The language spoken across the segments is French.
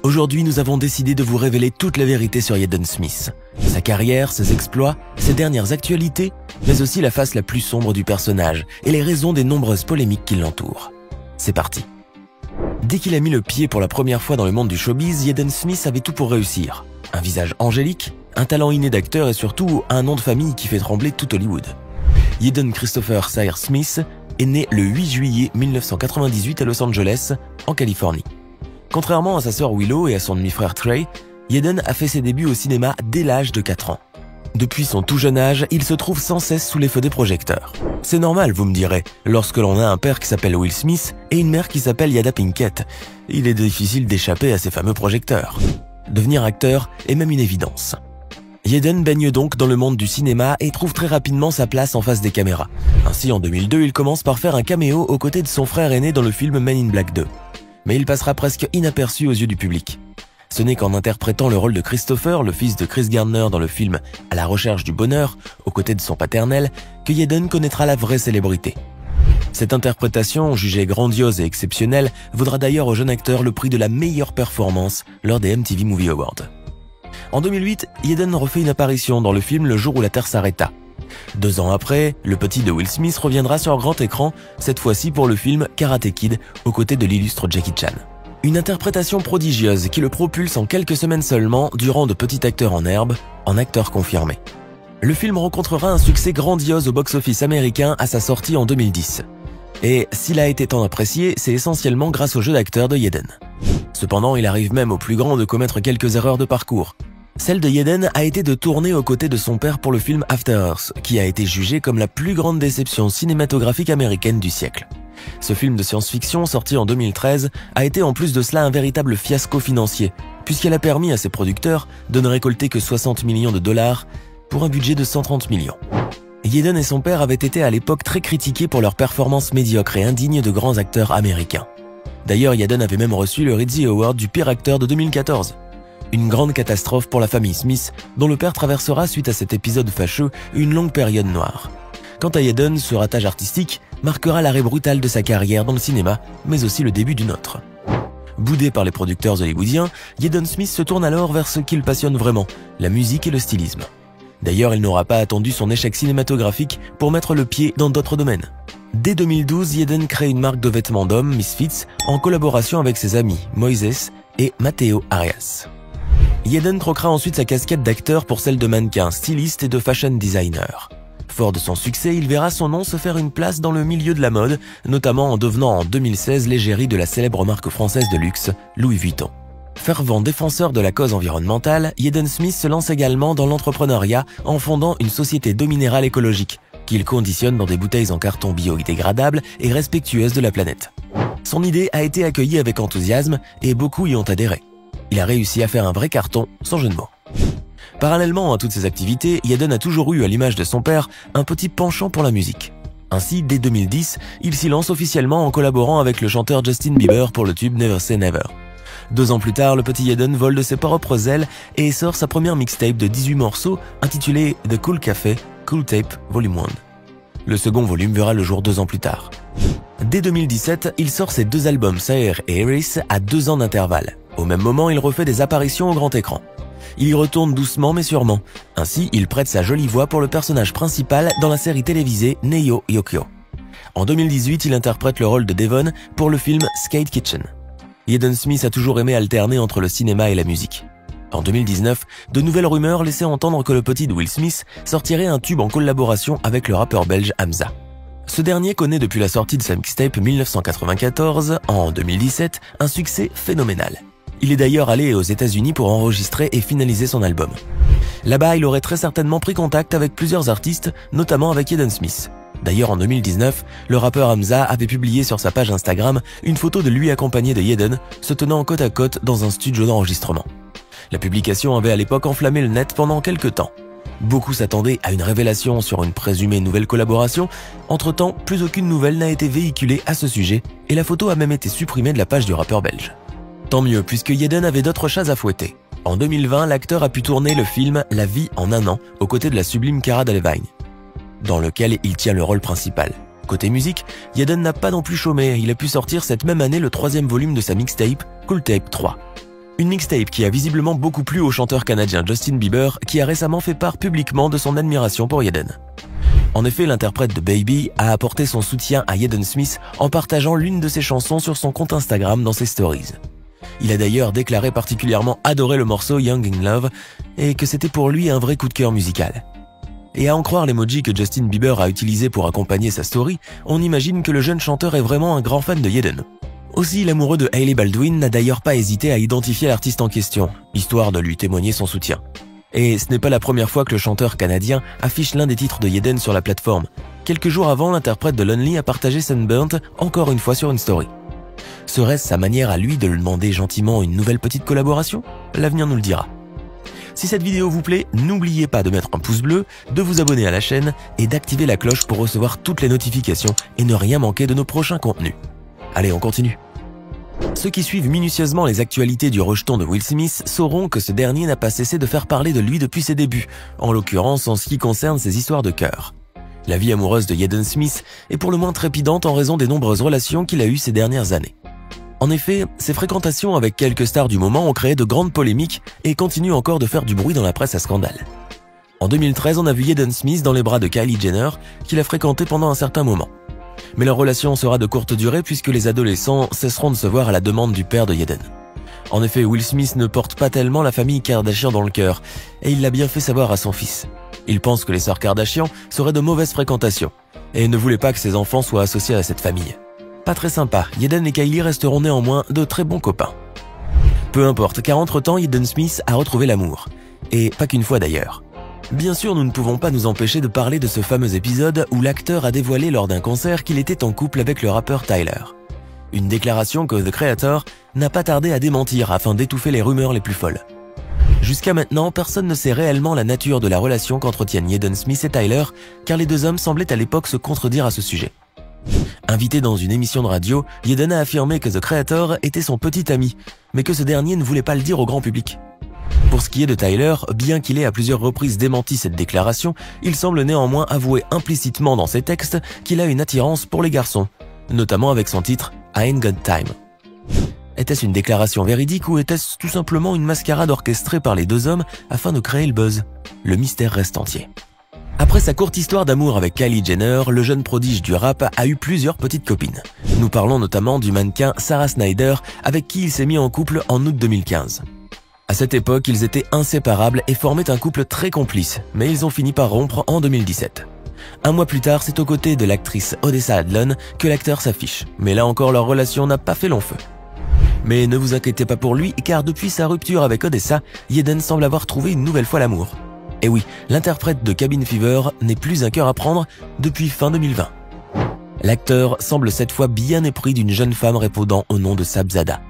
Aujourd'hui, nous avons décidé de vous révéler toute la vérité sur Jaden Smith. Sa carrière, ses exploits, ses dernières actualités, mais aussi la face la plus sombre du personnage et les raisons des nombreuses polémiques qui l'entourent. C'est parti. Dès qu'il a mis le pied pour la première fois dans le monde du showbiz, Jaden Smith avait tout pour réussir. Un visage angélique, un talent inné d'acteur et surtout un nom de famille qui fait trembler tout Hollywood. Jaden Christopher Sayre Smith est né le 8 juillet 1998 à Los Angeles, en Californie. Contrairement à sa sœur Willow et à son demi-frère Trey, Jaden a fait ses débuts au cinéma dès l'âge de 4 ans. Depuis son tout jeune âge, il se trouve sans cesse sous les feux des projecteurs. C'est normal, vous me direz, lorsque l'on a un père qui s'appelle Will Smith et une mère qui s'appelle Jada Pinkett. Il est difficile d'échapper à ces fameux projecteurs. Devenir acteur est même une évidence. Jaden baigne donc dans le monde du cinéma et trouve très rapidement sa place en face des caméras. Ainsi, en 2002, il commence par faire un caméo aux côtés de son frère aîné dans le film Men in Black 2. Mais il passera presque inaperçu aux yeux du public. Ce n'est qu'en interprétant le rôle de Christopher, le fils de Chris Gardner dans le film À la recherche du bonheur, aux côtés de son paternel, que Jaden connaîtra la vraie célébrité. Cette interprétation, jugée grandiose et exceptionnelle, vaudra d'ailleurs au jeune acteur le prix de la meilleure performance lors des MTV Movie Awards. En 2008, Jaden refait une apparition dans le film Le jour où la Terre s'arrêta. 2 ans après, le petit de Will Smith reviendra sur grand écran, cette fois-ci pour le film Karate Kid, aux côtés de l'illustre Jackie Chan. Une interprétation prodigieuse qui le propulse en quelques semaines seulement, du rang de petit acteur en herbe, en acteur confirmé. Le film rencontrera un succès grandiose au box-office américain à sa sortie en 2010. Et s'il a été tant apprécié, c'est essentiellement grâce au jeu d'acteur de Jaden. Cependant, il arrive même au plus grand de commettre quelques erreurs de parcours. Celle de Jaden a été de tourner aux côtés de son père pour le film After Earth, qui a été jugé comme la plus grande déception cinématographique américaine du siècle. Ce film de science-fiction, sorti en 2013, a été en plus de cela un véritable fiasco financier, puisqu'elle a permis à ses producteurs de ne récolter que 60 millions de dollars pour un budget de 130 millions. Jaden et son père avaient été à l'époque très critiqués pour leurs performances médiocres et indignes de grands acteurs américains. D'ailleurs, Jaden avait même reçu le Rizzy Award du pire acteur de 2014. Une grande catastrophe pour la famille Smith, dont le père traversera suite à cet épisode fâcheux une longue période noire. Quant à Jaden, ce ratage artistique marquera l'arrêt brutal de sa carrière dans le cinéma, mais aussi le début d'une autre. Boudé par les producteurs hollywoodiens, Jaden Smith se tourne alors vers ce qu'il passionne vraiment, la musique et le stylisme. D'ailleurs, il n'aura pas attendu son échec cinématographique pour mettre le pied dans d'autres domaines. Dès 2012, Jaden crée une marque de vêtements d'hommes, Misfits, en collaboration avec ses amis Moises et Mateo Arias. Jaden troquera ensuite sa casquette d'acteur pour celle de mannequin, styliste et de fashion designer. Fort de son succès, il verra son nom se faire une place dans le milieu de la mode, notamment en devenant en 2016 l'égérie de la célèbre marque française de luxe, Louis Vuitton. Fervent défenseur de la cause environnementale, Jaden Smith se lance également dans l'entrepreneuriat en fondant une société d'eau minérale écologique, qu'il conditionne dans des bouteilles en carton biodégradables et respectueuses de la planète. Son idée a été accueillie avec enthousiasme et beaucoup y ont adhéré. Il a réussi à faire un vrai carton, sans jeu de mots. Parallèlement à toutes ces activités, Jaden a toujours eu, à l'image de son père, un petit penchant pour la musique. Ainsi, dès 2010, il s'y lance officiellement en collaborant avec le chanteur Justin Bieber pour le tube Never Say Never. 2 ans plus tard, le petit Jaden vole de ses propres ailes et sort sa première mixtape de 18 morceaux intitulée The Cool Café, Cool Tape Volume 1. Le second volume verra le jour 2 ans plus tard. Dès 2017, il sort ses 2 albums Sayre et Harris à 2 ans d'intervalle. Au même moment, il refait des apparitions au grand écran. Il y retourne doucement mais sûrement. Ainsi, il prête sa jolie voix pour le personnage principal dans la série télévisée Neo Yokio. En 2018, il interprète le rôle de Devon pour le film Skate Kitchen. Jaden Smith a toujours aimé alterner entre le cinéma et la musique. En 2019, de nouvelles rumeurs laissaient entendre que le petit de Will Smith sortirait un tube en collaboration avec le rappeur belge Hamza. Ce dernier connaît depuis la sortie de sa mixtape 1994, en 2017, un succès phénoménal. Il est d'ailleurs allé aux États-Unis pour enregistrer et finaliser son album. Là-bas, il aurait très certainement pris contact avec plusieurs artistes, notamment avec Jaden Smith. D'ailleurs, en 2019, le rappeur Hamza avait publié sur sa page Instagram une photo de lui accompagné de Jaden, se tenant côte à côte dans un studio d'enregistrement. La publication avait à l'époque enflammé le net pendant quelques temps. Beaucoup s'attendaient à une révélation sur une présumée nouvelle collaboration. Entre-temps, plus aucune nouvelle n'a été véhiculée à ce sujet et la photo a même été supprimée de la page du rappeur belge. Tant mieux, puisque Jaden avait d'autres chats à fouetter. En 2020, l'acteur a pu tourner le film La vie en un an, aux côtés de la sublime Cara Delevingne, dans lequel il tient le rôle principal. Côté musique, Jaden n'a pas non plus chômé, il a pu sortir cette même année le 3e volume de sa mixtape, Cool Tape 3. Une mixtape qui a visiblement beaucoup plu au chanteur canadien Justin Bieber, qui a récemment fait part publiquement de son admiration pour Jaden. En effet, l'interprète de Baby a apporté son soutien à Jaden Smith en partageant l'une de ses chansons sur son compte Instagram dans ses stories. Il a d'ailleurs déclaré particulièrement adorer le morceau Young in Love et que c'était pour lui un vrai coup de cœur musical. Et à en croire l'emoji que Justin Bieber a utilisé pour accompagner sa story, on imagine que le jeune chanteur est vraiment un grand fan de Jaden. Aussi, l'amoureux de Hailey Baldwin n'a d'ailleurs pas hésité à identifier l'artiste en question, histoire de lui témoigner son soutien. Et ce n'est pas la première fois que le chanteur canadien affiche l'un des titres de Jaden sur la plateforme. Quelques jours avant, l'interprète de Lonely a partagé Sunburnt encore une fois sur une story. Serait-ce sa manière à lui de lui demander gentiment une nouvelle petite collaboration? L'avenir nous le dira. Si cette vidéo vous plaît, n'oubliez pas de mettre un pouce bleu, de vous abonner à la chaîne et d'activer la cloche pour recevoir toutes les notifications et ne rien manquer de nos prochains contenus. Allez, on continue. Ceux qui suivent minutieusement les actualités du rejeton de Will Smith sauront que ce dernier n'a pas cessé de faire parler de lui depuis ses débuts, en l'occurrence en ce qui concerne ses histoires de cœur. La vie amoureuse de Jaden Smith est pour le moins trépidante en raison des nombreuses relations qu'il a eues ces dernières années. En effet, ses fréquentations avec quelques stars du moment ont créé de grandes polémiques et continuent encore de faire du bruit dans la presse à scandale. En 2013, on a vu Jaden Smith dans les bras de Kylie Jenner, qu'il a fréquenté pendant un certain moment. Mais leur relation sera de courte durée puisque les adolescents cesseront de se voir à la demande du père de Jaden. En effet, Will Smith ne porte pas tellement la famille Kardashian dans le cœur, et il l'a bien fait savoir à son fils. Il pense que les sœurs Kardashian seraient de mauvaises fréquentations, et ne voulait pas que ses enfants soient associés à cette famille. Pas très sympa, Jaden et Kylie resteront néanmoins de très bons copains. Peu importe, car entre-temps, Jaden Smith a retrouvé l'amour. Et pas qu'une fois d'ailleurs. Bien sûr, nous ne pouvons pas nous empêcher de parler de ce fameux épisode où l'acteur a dévoilé lors d'un concert qu'il était en couple avec le rappeur Tyler. Une déclaration que The Creator n'a pas tardé à démentir afin d'étouffer les rumeurs les plus folles. Jusqu'à maintenant, personne ne sait réellement la nature de la relation qu'entretiennent Jaden Smith et Tyler, car les deux hommes semblaient à l'époque se contredire à ce sujet. Invité dans une émission de radio, Jaden a affirmé que The Creator était son petit ami, mais que ce dernier ne voulait pas le dire au grand public. Pour ce qui est de Tyler, bien qu'il ait à plusieurs reprises démenti cette déclaration, il semble néanmoins avouer implicitement dans ses textes qu'il a une attirance pour les garçons, notamment avec son titre « I Ain't Got Time ». Était-ce une déclaration véridique ou était-ce tout simplement une mascarade orchestrée par les deux hommes afin de créer le buzz? Le mystère reste entier. Après sa courte histoire d'amour avec Kylie Jenner, le jeune prodige du rap a eu plusieurs petites copines. Nous parlons notamment du mannequin Sarah Snyder avec qui il s'est mis en couple en août 2015. À cette époque, ils étaient inséparables et formaient un couple très complice, mais ils ont fini par rompre en 2017. Un mois plus tard, c'est aux côtés de l'actrice Odessa Adlon que l'acteur s'affiche, mais là encore leur relation n'a pas fait long feu. Mais ne vous inquiétez pas pour lui, car depuis sa rupture avec Odessa, Jaden semble avoir trouvé une nouvelle fois l'amour. Et oui, l'interprète de Cabin Fever n'est plus un cœur à prendre depuis fin 2020. L'acteur semble cette fois bien épris d'une jeune femme répondant au nom de Sabzada.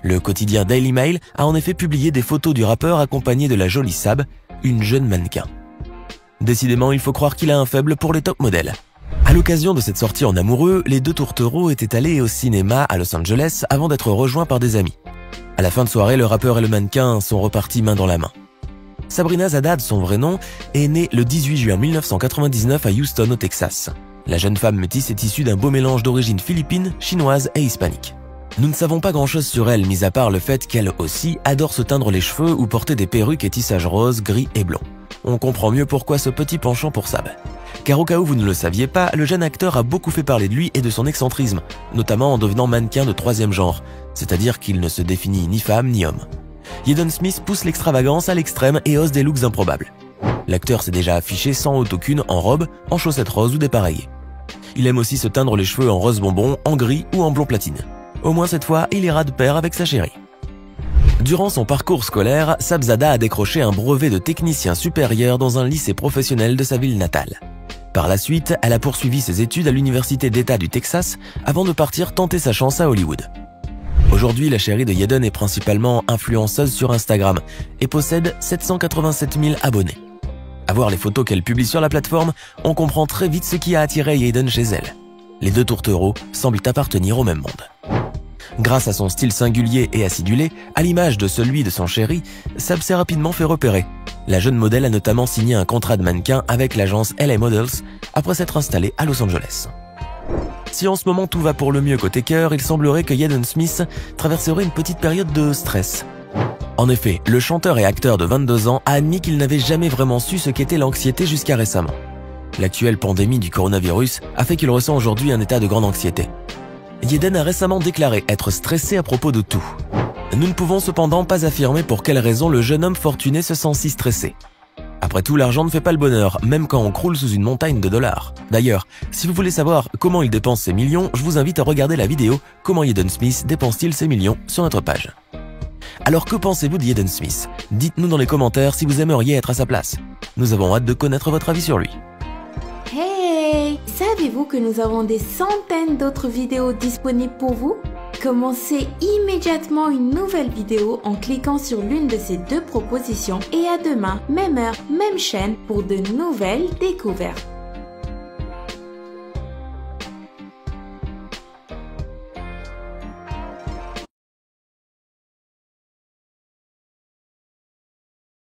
Le quotidien Daily Mail a en effet publié des photos du rappeur accompagné de la jolie Sab, une jeune mannequin. Décidément, il faut croire qu'il a un faible pour les top modèles. À l'occasion de cette sortie en amoureux, les deux tourtereaux étaient allés au cinéma à Los Angeles avant d'être rejoints par des amis. À la fin de soirée, le rappeur et le mannequin sont repartis main dans la main. Sabrina Zadad, son vrai nom, est née le 18 juin 1999 à Houston, au Texas. La jeune femme métisse est issue d'un beau mélange d'origine philippine, chinoise et hispanique. Nous ne savons pas grand-chose sur elle, mis à part le fait qu'elle aussi adore se teindre les cheveux ou porter des perruques et tissages roses, gris et blonds. On comprend mieux pourquoi ce petit penchant pour Sab. Car au cas où vous ne le saviez pas, le jeune acteur a beaucoup fait parler de lui et de son excentrisme, notamment en devenant mannequin de troisième genre, c'est-à-dire qu'il ne se définit ni femme ni homme. Jaden Smith pousse l'extravagance à l'extrême et ose des looks improbables. L'acteur s'est déjà affiché sans autocune en robe, en chaussettes roses ou dépareillées. Il aime aussi se teindre les cheveux en rose bonbon, en gris ou en blond platine. Au moins cette fois, il ira de pair avec sa chérie. Durant son parcours scolaire, Sabzada a décroché un brevet de technicien supérieur dans un lycée professionnel de sa ville natale. Par la suite, elle a poursuivi ses études à l'université d'État du Texas avant de partir tenter sa chance à Hollywood. Aujourd'hui, la chérie de Jaden est principalement influenceuse sur Instagram et possède 787 000 abonnés. À voir les photos qu'elle publie sur la plateforme, on comprend très vite ce qui a attiré Jaden chez elle. Les deux tourtereaux semblent appartenir au même monde. Grâce à son style singulier et acidulé, à l'image de celui de son chéri, Sab s'est rapidement fait repérer. La jeune modèle a notamment signé un contrat de mannequin avec l'agence LA Models après s'être installée à Los Angeles. Si en ce moment tout va pour le mieux côté cœur, il semblerait que Jaden Smith traverserait une petite période de stress. En effet, le chanteur et acteur de 22 ans a admis qu'il n'avait jamais vraiment su ce qu'était l'anxiété jusqu'à récemment. L'actuelle pandémie du coronavirus a fait qu'il ressent aujourd'hui un état de grande anxiété. Yeden a récemment déclaré être stressé à propos de tout. Nous ne pouvons cependant pas affirmer pour quelle raison le jeune homme fortuné se sent si stressé. Après tout, l'argent ne fait pas le bonheur, même quand on croule sous une montagne de dollars. D'ailleurs, si vous voulez savoir comment il dépense ses millions, je vous invite à regarder la vidéo « Comment Jaden Smith dépense-t-il ses millions ?» sur notre page. Alors que pensez-vous de Jaden Smith? Dites-nous dans les commentaires si vous aimeriez être à sa place. Nous avons hâte de connaître votre avis sur lui. Hey! Savez-vous que nous avons des centaines d'autres vidéos disponibles pour vous? Commencez immédiatement une nouvelle vidéo en cliquant sur l'une de ces deux propositions et à demain, même heure, même chaîne pour de nouvelles découvertes.